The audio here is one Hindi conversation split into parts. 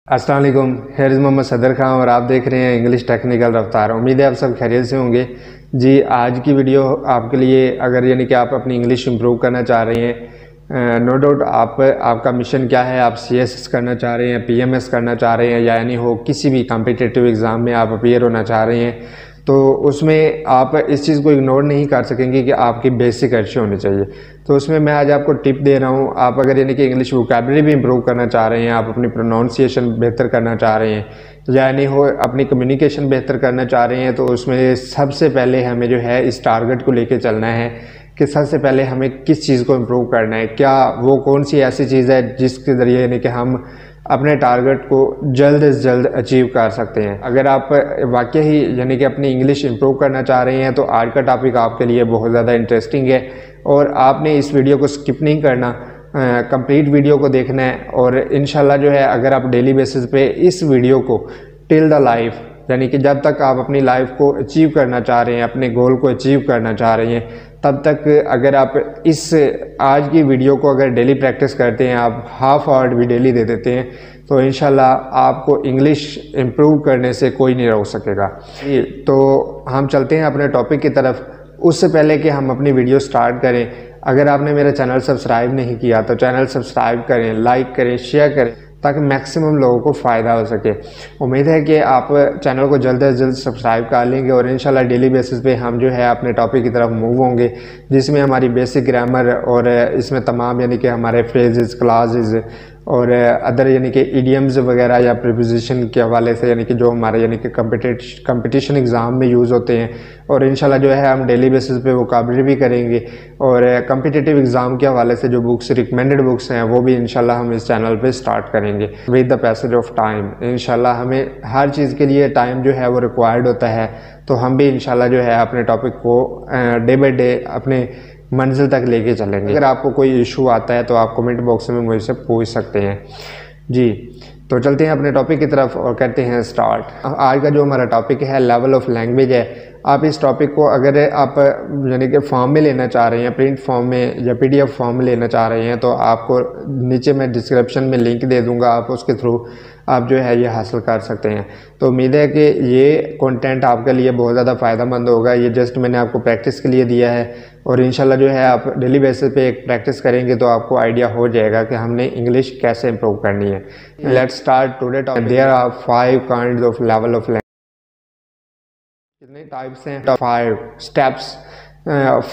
अस्सलाम वालेकुम, हेयर इज़ मोहम्मद सदर खान और आप देख रहे हैं इंग्लिश टेक्निकल रफ्तार। उम्मीद है आप सब खैरियत से होंगे। जी, आज की वीडियो आपके लिए, अगर यानी कि आप अपनी इंग्लिश इंप्रूव करना चाह रहे हैं, नो डाउट आपका मिशन क्या है, आप CSS करना चाह रहे हैं, PMS करना चाह रहे हैं, या यानी हो किसी भी कॉम्पिटिटिव एग्ज़ाम में आप अपीयर होना चाह रहे हैं, तो उसमें आप इस चीज़ को इग्नोर नहीं कर सकेंगे कि आपकी बेसिक अच्छी होनी चाहिए। तो उसमें मैं आज आपको टिप दे रहा हूँ। आप अगर यानी कि इंग्लिश वोकैबुलरी भी इंप्रूव करना चाह रहे हैं, आप अपनी प्रोनाउंसिएशन बेहतर करना चाह रहे हैं, यानी हो अपनी कम्युनिकेशन बेहतर करना चाह रहे हैं, तो उसमें सबसे पहले हमें जो है इस टारगेट को लेके चलना है कि सबसे पहले हमें किस चीज़ को इम्प्रूव करना है, क्या वो कौन सी ऐसी चीज़ है जिसके ज़रिए यानी कि हम अपने टारगेट को जल्द से जल्द अचीव कर सकते हैं। अगर आप वाकई ही यानी कि अपनी इंग्लिश इंप्रूव करना चाह रहे हैं तो आज का टॉपिक आपके लिए बहुत ज़्यादा इंटरेस्टिंग है और आपने इस वीडियो को स्किप नहीं करना, कंप्लीट वीडियो को देखना है। और इंशाल्लाह जो है, अगर आप डेली बेसिस पे इस वीडियो को टिल द लाइफ, यानी कि जब तक आप अपनी लाइफ को अचीव करना चाह रहे हैं, अपने गोल को अचीव करना चाह रहे हैं, तब तक अगर आप इस आज की वीडियो को अगर डेली प्रैक्टिस करते हैं, आप हाफ आवर भी डेली दे देते हैं, तो इंशाल्लाह आपको इंग्लिश इम्प्रूव करने से कोई नहीं रोक सकेगा। तो हम चलते हैं अपने टॉपिक की तरफ। उससे पहले कि हम अपनी वीडियो स्टार्ट करें, अगर आपने मेरा चैनल सब्सक्राइब नहीं किया तो चैनल सब्सक्राइब करें, लाइक करें, शेयर करें, ताकि मैक्सिमम लोगों को फ़ायदा हो सके। उम्मीद है कि आप चैनल को जल्द से जल्द सब्सक्राइब कर लेंगे और इंशाल्लाह डेली बेसिस पे हम जो है अपने टॉपिक की तरफ मूव होंगे, जिसमें हमारी बेसिक ग्रामर और इसमें तमाम यानी कि हमारे फ्रेजेस, क्लासेस और अदर यानी कि इडियम्स वगैरह या प्रीपोजिशन के हवाले से, यानी कि जो हमारे यानी कि कंपटीशन एग्ज़ाम में यूज़ होते हैं, और इंशाल्लाह जो है हम डेली बेसिस पे वोकैबुलरी भी करेंगे। और कॉम्पिटिटिव एग्ज़ाम के हवाले से जो बुक्स रिकमेंडेड बुक्स हैं वो भी इंशाल्लाह हम इस चैनल पे स्टार्ट करेंगे with the passage of time. इंशाल्लाह हमें हर चीज़ के लिए टाइम जो है वो रिक्वायर्ड होता है, तो हम भी इंशाल्लाह जो है अपने टॉपिक को डे बाई डे अपने मंजिल तक लेके चलेंगे। अगर आपको कोई इशू आता है तो आप कमेंट बॉक्स में मुझसे पूछ सकते हैं। जी, तो चलते हैं अपने टॉपिक की तरफ और करते हैं स्टार्ट। आज का जो हमारा टॉपिक है लेवल ऑफ लैंग्वेज है। आप इस टॉपिक को अगर आप यानी कि फॉर्म में लेना चाह रहे हैं, प्रिंट फॉर्म में या PDF फॉर्म में लेना चाह रहे हैं, तो आपको नीचे मैं डिस्क्रिप्शन में लिंक दे दूंगा, आप उसके थ्रू आप जो है ये हासिल कर सकते हैं। तो उम्मीद है कि ये कंटेंट आपके लिए बहुत ज़्यादा फ़ायदेमंद होगा। ये जस्ट मैंने आपको प्रैक्टिस के लिए दिया है और इंशाल्लाह जो है आप डेली बेसिस पे एक प्रैक्टिस करेंगे तो आपको आइडिया हो जाएगा कि हमने इंग्लिश कैसे इंप्रूव करनी है। Let's start today topic. There are 5 kinds of level of language. कितने टाइप्स हैं? 5 steps,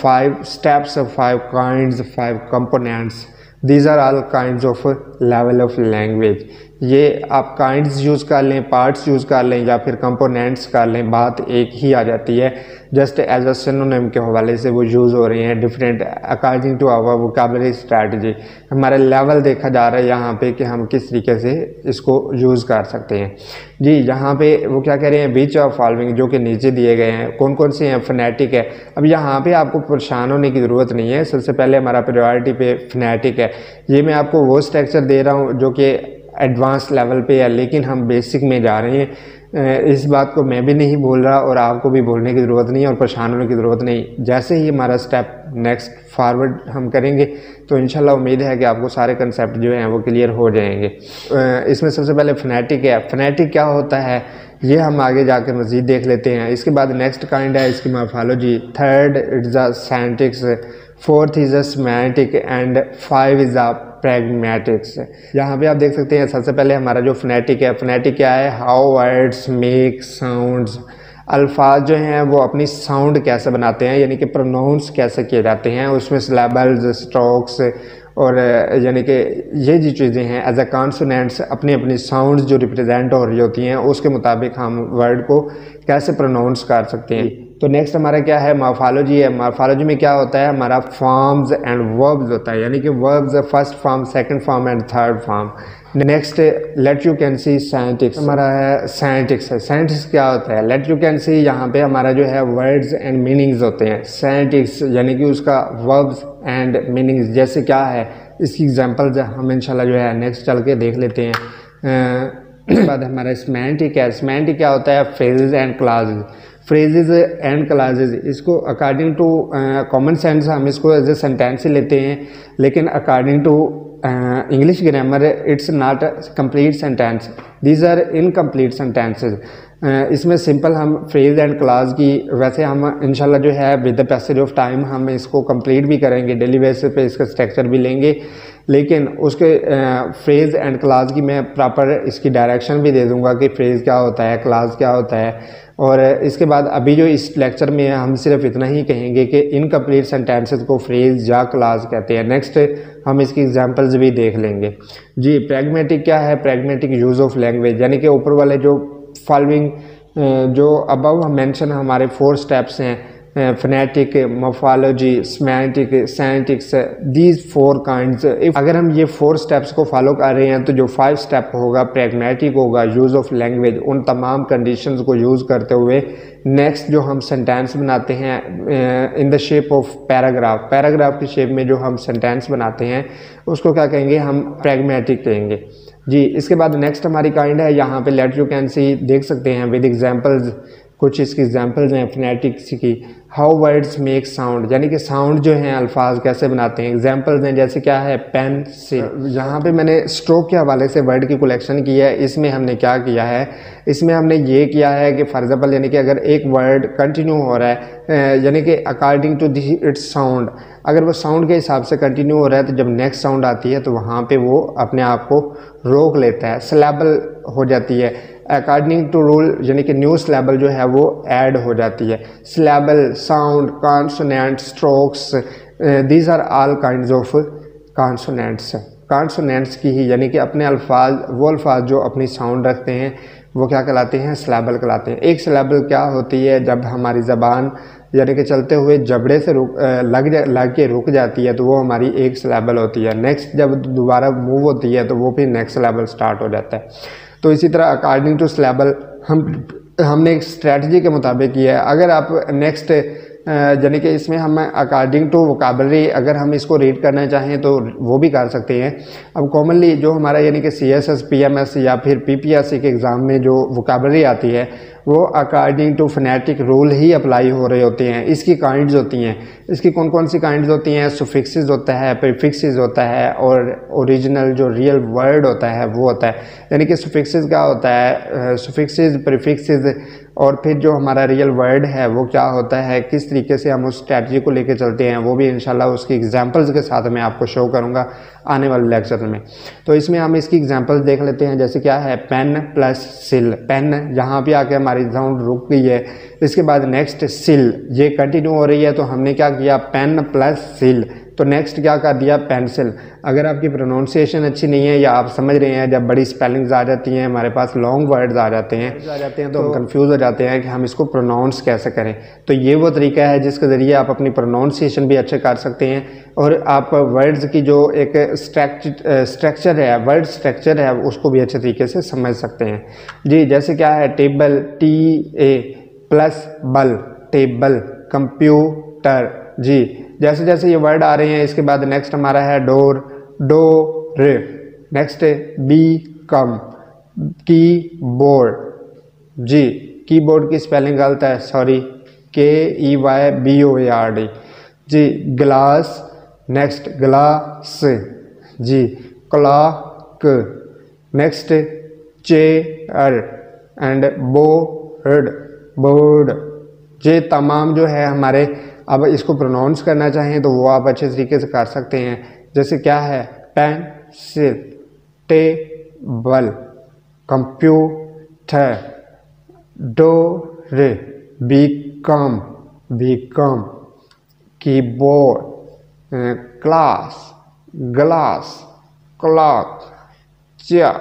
5 steps, 5 kinds, 5 components. These are all kinds of level of language. ये आप काइंड्स यूज़ कर लें, पार्ट्स यूज़ कर लें या फिर कंपोनेंट्स कर लें, बात एक ही आ जाती है। जस्ट एज अ सिनोनिम के हवाले से वो यूज़ हो रहे हैं different according to our vocabulary strategy. हमारा लेवल देखा जा रहा है यहाँ पे कि हम किस तरीके से इसको यूज़ कर सकते हैं। जी, यहाँ पे वो क्या कह रहे हैं, बीच ऑफ फॉलोइंग, जो कि नीचे दिए गए हैं, कौन कौन से हैं? फोनेटिक है। अब यहाँ पे आपको परेशान होने की ज़रूरत नहीं है। सबसे पहले हमारा प्रायोरिटी पे फोनेटिक है। ये मैं आपको वो स्ट्रक्चर दे रहा हूँ जो कि एडवांस लेवल पे है, लेकिन हम बेसिक में जा रहे हैं। इस बात को मैं भी नहीं बोल रहा और आपको भी बोलने की ज़रूरत नहीं है और परेशान होने की ज़रूरत नहीं। जैसे ही हमारा स्टेप नेक्स्ट फॉरवर्ड हम करेंगे तो इंशाल्लाह उम्मीद है कि आपको सारे कंसेप्ट जो हैं वो क्लियर हो जाएंगे। इसमें सबसे पहले फोनेटिक है। फोनेटिक क्या होता है ये हम आगे जाकर मज़ीद देख लेते हैं। इसके बाद नेक्स्ट काइंड है इसकी morphology, third is a syntax, fourth is a semantic and 5 is a pragmatics. यहाँ पे आप देख सकते हैं सबसे पहले हमारा जो फोनेटिक है। फोनेटिक क्या है? How words make sounds. अल्फाज जो हैं वो अपनी साउंड कैसे बनाते हैं, यानी कि प्रोनाउंस कैसे किए जाते हैं, उसमें सिलेबल्स, स्ट्रोक्स और यानी कि ये जी चीज़ें हैं एज अ कॉन्सोनेंट्स, अपनी अपनी साउंड्स जो रिप्रेजेंट हो रही होती हैं उसके मुताबिक हम वर्ड को कैसे प्रोनाउंस कर सकते हैं। तो नेक्स्ट हमारा क्या है? मॉर्फोलॉजी है। मॉर्फोलॉजी में क्या होता है? हमारा फॉर्म्स एंड वर्ब्स होता है, यानी कि verbs first form, second form and third form. Next let you can see syntax हमारा है। सेंटिक्स है। सेंटिक्स क्या होता है? लेट यू कैन सी यहाँ पे हमारा जो है वर्ड्स एंड मीनिंग्स होते हैं। सेंटिक्स यानी कि उसका वर्ब्स एंड मीनिंग्स जैसे क्या है, इसकी एग्जांपल्स हम इंशाल्लाह जो है नेक्स्ट चल के देख लेते हैं। उसके बाद हमारा सेमेंटिक है। सेमेंटिक क्या होता है? Phrases and clauses. Phrases and clauses, इसको अकॉर्डिंग टू कॉमन सेंस हम इसको एज ए सेंटेंस ही लेते हैं, लेकिन according to English grammar, it's not a complete sentence. These are incomplete sentences. इसमें सिंपल हम फ्रेज एंड क्लास की वैसे हम इंशाल्लाह जो है with the passage of time हम इसको कंप्लीट भी करेंगे, डेली बेसिस पे इसका स्ट्रक्चर भी लेंगे, लेकिन उसके फ्रेज एंड क्लास की मैं प्रॉपर इसकी डायरेक्शन भी दे दूंगा कि फ्रेज क्या होता है, क्लास क्या होता है। और इसके बाद अभी जो इस लेक्चर में हम सिर्फ इतना ही कहेंगे कि इनकम्प्लीट सेंटेंसेस को फ्रेज या क्लास कहते हैं। नेक्स्ट हम इसकी एग्जांपल्स भी देख लेंगे। जी, प्रैग्मेटिक क्या है? प्रैग्मेटिक यूज़ ऑफ लैंग्वेज, यानी कि ऊपर वाले जो फॉलोइंग जो अबव मेंशन हमारे 4 स्टेप्स हैं, phonetic, morphology, semantic, syntax, these 4 kinds, अगर हम ये 4 स्टेप्स को फॉलो कर रहे हैं तो जो 5 स्टेप होगा प्रैग्मेटिक होगा, यूज़ ऑफ लैंग्वेज, उन तमाम कंडीशंस को यूज़ करते हुए नेक्स्ट जो हम सेंटेंस बनाते हैं in the shape of paragraph, paragraph की शेप में जो हम सेंटेंस बनाते हैं उसको क्या कहेंगे? हम प्रैग्मेटिक कहेंगे। जी, इसके बाद नेक्स्ट हमारी काइंड है, यहाँ पे लेट यू कैन सी देख सकते हैं विद एग्जांपल्स, कुछ इसकी एग्जांपल्स हैं फोनेटिक्स की। हाउ वर्ड्स मेक साउंड, यानी कि साउंड जो हैं अल्फाज कैसे बनाते हैं। एग्जांपल्स हैं जैसे क्या है? पेन से। यहाँ पे मैंने स्ट्रोक के हवाले से वर्ड की कलेक्शन की है। इसमें हमने क्या किया है? इसमें हमने ये किया है कि फॉर एग्जाम्पल यानी कि अगर एक वर्ड कंटिन्यू हो रहा है यानी कि अकॉर्डिंग टू इट्स साउंड, अगर वो साउंड के हिसाब से कंटिन्यू हो रहा है तो जब नेक्स्ट साउंड आती है तो वहाँ पे वो अपने आप को रोक लेता है, सिलेबल हो जाती है। अकॉर्डिंग टू रूल यानी कि न्यू सिलेबल जो है वो ऐड हो जाती है। Syllable, sound, consonant, strokes, these are all kinds of consonants. Consonants की ही यानी कि अपने अल्फाज, वो अल्फाज जो अपनी साउंड रखते हैं वो क्या कहलाते हैं? सिलेबल कहलाते हैं। एक सिलेबल क्या होती है? जब हमारी ज़बान यानी कि चलते हुए जबड़े से लग के रुक जाती है तो वो हमारी एक सिलेबल होती है। नेक्स्ट जब दोबारा मूव होती है तो वो फिर नेक्स्ट सिलेबल स्टार्ट हो जाता है। तो इसी तरह अकॉर्डिंग टू सिलेबल हमने एक स्ट्रेटजी के मुताबिक किया है। अगर आप नेक्स्ट यानी कि इसमें हम अकॉर्डिंग टू वोकैबुलरी अगर हम इसको रीड करना चाहें तो वो भी कर सकते हैं। अब कॉमनली जो हमारा यानी कि CSS, PMS या फिर PPSC के एग्ज़ाम में जो वोकैबुलरी आती है वो अकॉर्डिंग टू फोनेटिक रूल ही अप्लाई हो रहे होते हैं। इसकी काइंड्स होती हैं, इसकी कौन कौन सी काइंड्स होती हैं? सुफिक्सेस होता है, प्रीफिक्सेस होता है और ओरिजिनल जो रियल वर्ड होता है वो होता है। यानी कि सुफिक्सेस क्या होता है? सुफिक्सेस, प्रीफिक्सेस और फिर जो हमारा रियल वर्ड है वो क्या होता है, किस तरीके से हम उस स्ट्रैटेजी को लेके चलते हैं, वो भी इंशाल्लाह उसकी एग्जांपल्स के साथ मैं आपको शो करूंगा आने वाले लेक्चर में। तो इसमें हम इसकी एग्जांपल्स देख लेते हैं। जैसे क्या है? पेन प्लस सिल। पेन यहाँ पे आके हमारी साउंड रुक गई है। इसके बाद नेक्स्ट सिल, ये कंटिन्यू हो रही है तो हमने क्या किया? पेन प्लस सिल। तो नेक्स्ट क्या कर दिया? पेंसिल। अगर आपकी प्रोनाउंसिएशन अच्छी नहीं है या आप समझ रहे हैं जब बड़ी स्पेलिंग्स आ जाती हैं, हमारे पास लॉन्ग वर्ड्स आ जाते हैं तो हम कंफ्यूज हो जाते हैं कि हम इसको प्रोनाउंस कैसे करें। तो ये वो तरीका है जिसके ज़रिए आप अपनी प्रोनाउंसिएशन भी अच्छे कर सकते हैं और आप वर्ड्स की जो एक स्ट्रक्चर है, वर्ड स्ट्रक्चर है, उसको भी अच्छे तरीके से समझ सकते हैं। जी, जैसे क्या है? टेबल, TA प्लस बल, टेबल। कंप्यूटर। जी, जैसे जैसे ये वर्ड आ रहे हैं इसके बाद नेक्स्ट हमारा है door, door. Next become, keyboard. जी, कीबोर्ड की स्पेलिंग गलत है, सॉरी, KEYBOARD। जी, ग्लास। Next glass. जी, clock. Next chair and board, board. ये तमाम जो है हमारे, अब इसको प्रोनाउंस करना चाहें तो वो आप अच्छे तरीके से कर सकते हैं। जैसे क्या है? Pencil, table, computer, door, become, become, keyboard, class, glass, clock, chair,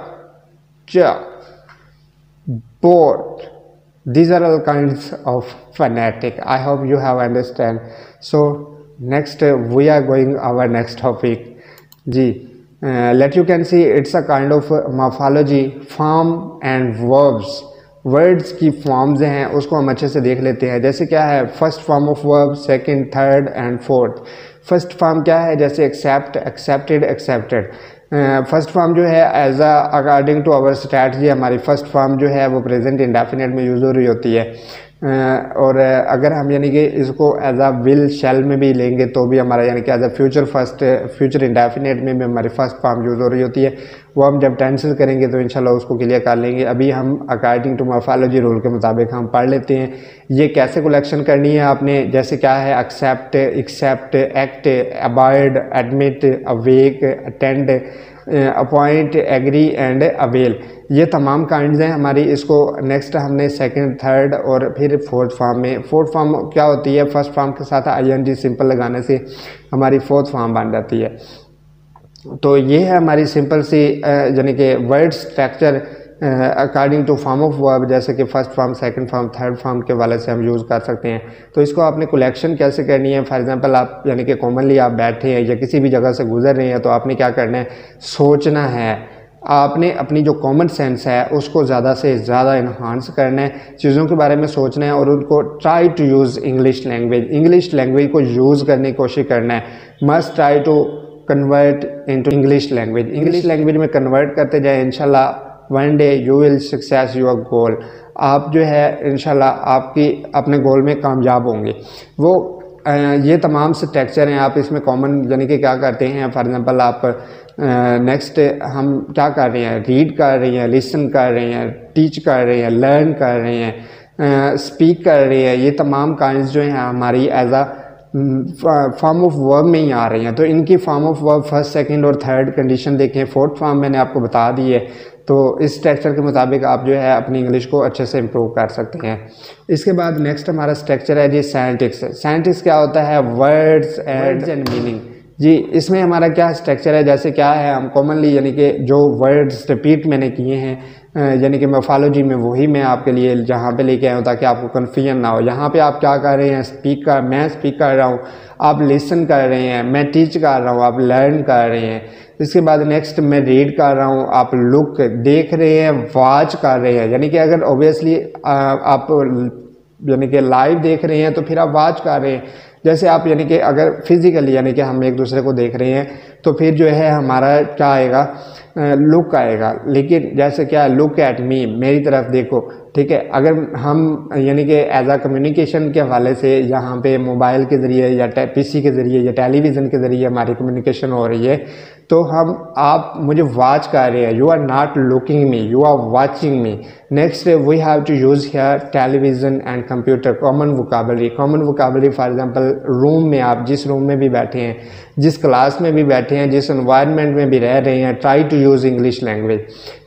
board. These are all kinds of phonetic. I hope you have understand. So next we are going our next topic. जी, let you can see it's a kind of morphology, form and verbs. Words की फॉर्म्स हैं उसको हम अच्छे से देख लेते हैं। जैसे क्या है? First form of verb, second, third and fourth. First form क्या है? जैसे accept, accepted, accepted. First form जो है as according to our strategy, हमारी फर्स्ट फॉर्म जो है वो प्रेजेंट इंडेफिनिट में यूज़ हो रही होती है। और अगर हम यानी कि इसको एज अ विल शेल में भी लेंगे तो भी हमारा यानी कि एज अ फ्यूचर इंडेफिनेट में भी हमारी फर्स्ट फॉर्म यूज़ हो रही होती है। वो हम जब टेंसेस करेंगे तो इंशाल्लाह उसको क्लियर कर लेंगे। अभी हम अकॉर्डिंग टू मॉर्फोलॉजी रूल के मुताबिक हम पढ़ लेते हैं ये कैसे कलेक्शन करनी है आपने। जैसे क्या है, accept, act, avoid, admit, awake, attend, appoint, agree and avail, ये तमाम काइंड्स हैं हमारी। इसको नेक्स्ट हमने सेकंड, थर्ड और फिर फोर्थ फॉर्म में। फोर्थ फॉर्म क्या होती है, फर्स्ट फॉर्म के साथ ING सिंपल लगाने से हमारी फोर्थ फॉर्म बन जाती है। तो ये है हमारी सिंपल सी यानी कि word structure according to form of verb, जैसे कि first form, second form, third form के वाले से हम यूज़ कर सकते हैं। तो इसको आपने कलेक्शन कैसे करनी है, फॉर एग्जांपल आप यानी कि कॉमनली आप बैठे हैं या किसी भी जगह से गुजर रहे हैं तो आपने क्या करना है, सोचना है। आपने अपनी जो कॉमन सेंस है उसको ज़्यादा से ज़्यादा इन्हांस करना है, चीज़ों के बारे में सोचना है और उनको try to use English language को यूज़ करने की कोशिश करना है। Must try to convert into English language में कन्वर्ट करते जाए। इंशाल्लाह one day you will success your goal, आप जो है इंशाल्लाह आपकी अपने गोल में कामयाब होंगे। वो ये तमाम स्ट्रक्चर हैं, आप इसमें कॉमन यानी कि क्या करते हैं, फॉर एग्जांपल आप नेक्स्ट हम क्या कर रहे हैं, रीड कर रहे हैं, लिसन कर रहे हैं, टीच कर रहे हैं, लर्न कर रहे हैं, स्पीक कर रहे हैं, ये तमाम काइंड्स जो हैं हमारी as a form of verb में ही आ रही हैं। तो इनकी form of verb first, second और थर्ड कंडीशन देखें। फोर्थ फॉर्म मैंने आपको बता दी है। तो इस स्ट्रक्चर के मुताबिक आप जो है अपनी इंग्लिश को अच्छे से इम्प्रूव कर सकते हैं। इसके बाद नेक्स्ट हमारा स्ट्रक्चर है जी सेंटेक्स क्या होता है, वर्ड्स एंड मीनिंग। जी इसमें हमारा क्या स्ट्रक्चर है, जैसे क्या है, हम कॉमनली यानी कि जो वर्ड्स रिपीट मैंने किए हैं यानी कि मॉर्फोलॉजी में वही मैं आपके लिए जहाँ पे लेके आया हूँ ताकि आपको कन्फ्यूजन ना हो। यहाँ पे आप क्या कर रहे हैं, मैं स्पीक कर रहा हूँ, आप लिसन कर रहे हैं, मैं टीच कर रहा हूँ, आप लर्न कर रहे हैं। इसके बाद नेक्स्ट मैं रीड कर रहा हूँ, आप लुक देख रहे हैं, वॉच कर रहे हैं। यानी कि अगर ऑब्वियसली आप यानी कि लाइव देख रहे हैं तो फिर आप वॉच कर रहे हैं। जैसे आप यानी कि अगर फिजिकली यानी कि हम एक दूसरे को देख रहे हैं तो फिर जो है हमारा क्या आएगा, लुक आएगा। लेकिन जैसे क्या है, लुक एट मी, मेरी तरफ देखो, ठीक है। अगर हम यानी कि एज आ कम्युनिकेशन के हवाले से यहाँ पे मोबाइल के ज़रिए या PC के ज़रिए या टेलीविज़न के ज़रिए हमारी कम्युनिकेशन हो रही है तो आप मुझे वॉच कर रहे हैं, you are not looking me, you are watching me. Next we have to use here television and computer, common vocabulary. For example room में, आप जिस रूम में भी बैठे हैं, जिस क्लास में भी बैठे हैं, जिस एनवायरनमेंट में भी रह रहे हैं, try to use English language.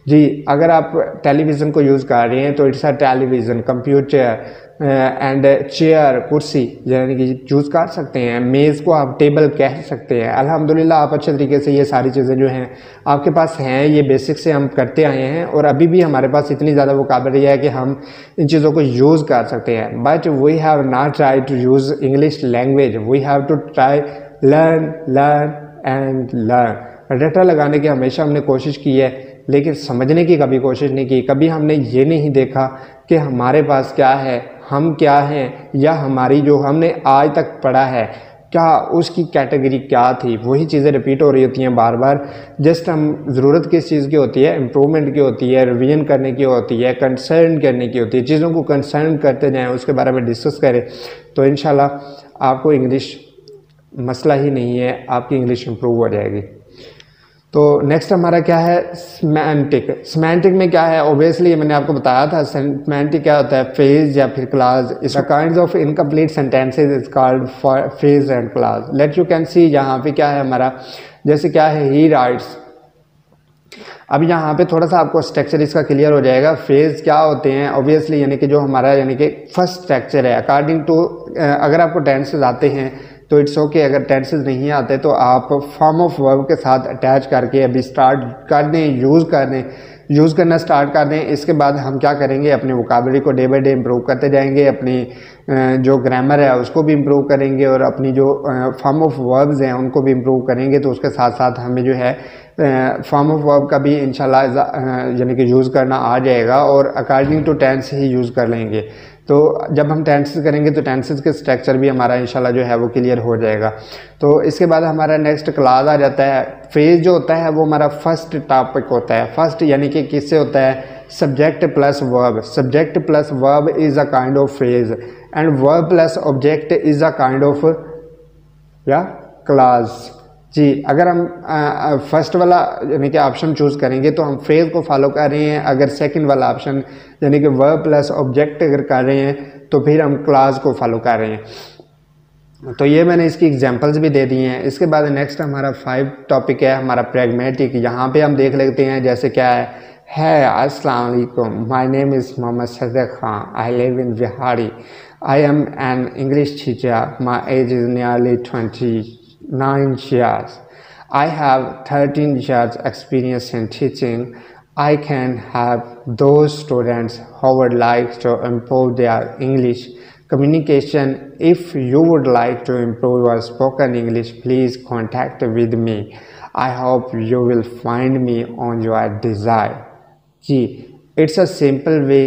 जी अगर आप टेलीविज़न को यूज़ कर रहे हैं तो it's a television, computer and chair, कुर्सी यानी कि यूज़ कर सकते हैं। मेज़ को आप टेबल कह सकते हैं। अल्हम्दुलिल्लाह आप अच्छे तरीके से ये सारी चीज़ें जो हैं आपके पास हैं, ये बेसिक से हम करते आए हैं और अभी भी हमारे पास इतनी ज़्यादा वोकैबुलरी है कि हम इन चीज़ों को यूज़ कर सकते हैं। But we have not try to use English language, we have to try learn and learn. रट्टा लगाने की हमेशा हमने कोशिश की है लेकिन समझने की कभी कोशिश नहीं की। कभी हमने ये नहीं देखा कि हमारे पास क्या है, हम क्या हैं, या हमारी जो हमने आज तक पढ़ा है क्या उसकी कैटेगरी क्या थी। वही चीज़ें रिपीट हो रही होती हैं बार बार। जस्ट हम ज़रूरत किस चीज़ की होती है, इम्प्रूवमेंट की होती है, रिवीजन करने की होती है, कंसर्न करने की होती है। चीज़ों को कंसर्न करते जाएं, उसके बारे में डिस्कस करें तो इंशाल्लाह आपको इंग्लिश मसला ही नहीं है, आपकी इंग्लिश इम्प्रूव हो जाएगी। तो नेक्स्ट हमारा क्या है, सिमेंटिक में क्या है, ओबियसली मैंने आपको बताया था सिमेंटिक क्या होता है, फ्रेज या फिर क्लास। इस kinds of incomplete sentences is called phrase and class. Late you can सी यहाँ पे क्या है हमारा, जैसे क्या है, ही राइट्स। अब यहाँ पे थोड़ा सा आपको स्ट्रक्चर इसका क्लियर हो जाएगा। फ्रेज क्या होते हैं, ऑब्वियसली यानी कि जो हमारा यानी कि फर्स्ट स्ट्रक्चर है अकॉर्डिंग टू, अगर आपको टेंसेस आते हैं तो इट्स ओके, अगर टेंसेस नहीं आते तो आप फॉर्म ऑफ वर्ब के साथ अटैच करके अभी स्टार्ट कर दें, यूज़ करना स्टार्ट कर दें। इसके बाद हम क्या करेंगे, अपनी वोकैबुलरी को डे बाय डे इम्प्रूव करते जाएंगे, अपनी जो ग्रामर है उसको भी इम्प्रूव करेंगे और अपनी जो फॉर्म ऑफ वर्ब्स हैं उनको भी इम्प्रूव करेंगे। तो उसके साथ साथ हमें जो है फॉर्म ऑफ वर्ब का भी इंशाल्लाह यानी कि यूज़ करना आ जाएगा और अकॉर्डिंग टू टेंस ही यूज़ कर लेंगे। तो जब हम टेंसेस करेंगे तो टेंसेस के स्ट्रक्चर भी हमारा इंशाल्लाह जो है वो क्लियर हो जाएगा। तो इसके बाद हमारा नेक्स्ट क्लास आ जाता है। फ्रेज जो होता है वो हमारा फर्स्ट टॉपिक होता है। फर्स्ट यानी कि किससे होता है, subject plus verb. Subject plus verb is a kind of phrase and verb plus object is a kind of या क्लास। जी, अगर हम फर्स्ट वाला यानी कि ऑप्शन चूज़ करेंगे तो हम फ्रेज को फॉलो कर रहे हैं। अगर सेकंड वाला ऑप्शन यानी कि वर्ब प्लस ऑब्जेक्ट अगर कर रहे हैं तो फिर हम क्लास को फॉलो कर रहे हैं। तो ये मैंने इसकी एग्जांपल्स भी दे दी हैं। इसके बाद नेक्स्ट हमारा 5 टॉपिक है हमारा प्रैग्मेटिक। यहाँ पे हम देख लेते हैं जैसे क्या है अस्सलाम वालेकुम, माय नेम इज़ मोहम्मद सदर Khan, I live in Bihari, I am an English teacher, my age is nearly 29 years. I have 13 years experience in teaching. I can help those students who would like to improve their English communication. If you would like to improve your spoken English, please contact with me. I hope you will find me on your desire. जी, इट्स अ सिंपल वे।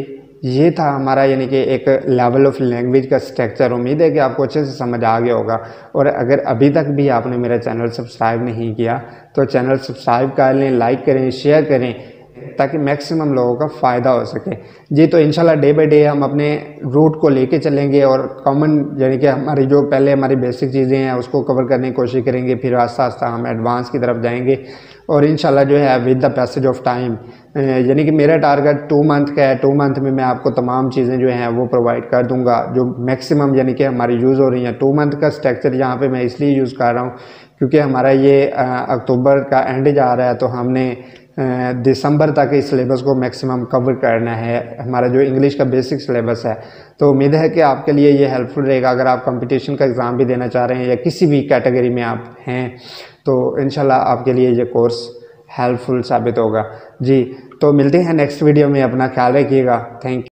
ये था हमारा यानी कि एक लेवल ऑफ लैंग्वेज का स्ट्रक्चर। उम्मीद है कि आपको अच्छे से समझ आ गया होगा। और अगर अभी तक भी आपने मेरा चैनल सब्सक्राइब नहीं किया तो चैनल सब्सक्राइब कर लें, लाइक करें, शेयर करें ताकि मैक्सिमम लोगों का फ़ायदा हो सके। जी, तो इंशाल्लाह डे बाय डे हम अपने रूट को लेके चलेंगे और कॉमन यानी कि हमारी जो पहले हमारी बेसिक चीज़ें हैं उसको कवर करने की कोशिश करेंगे, फिर आस्ता आस्ता हम एडवांस की तरफ जाएंगे। और इंशाल्लाह जो है with the passage of time यानी कि मेरा टारगेट 2 मंथ का है। 2 मंथ में मैं आपको तमाम चीज़ें जो हैं वो प्रोवाइड कर दूंगा जो मैक्सिमम यानी कि हमारी यूज़ हो रही हैं। 2 मंथ का स्ट्रक्चर यहाँ पे मैं इसलिए यूज़ कर रहा हूँ क्योंकि हमारा ये अक्टूबर का एंड जा रहा है तो हमने दिसंबर तक इस सिलेबस को मैक्सिमम कवर करना है, हमारा जो इंग्लिश का बेसिक सिलेबस है। तो उम्मीद है कि आपके लिए ये हेल्पफुल रहेगा अगर आप कंपटीशन का एग्ज़ाम भी देना चाह रहे हैं या किसी भी कैटेगरी में आप हैं तो इंशाल्लाह आपके लिए ये कोर्स हेल्पफुल साबित होगा। जी, तो मिलते हैं नेक्स्ट वीडियो में। अपना ख्याल रखिएगा। Thank you.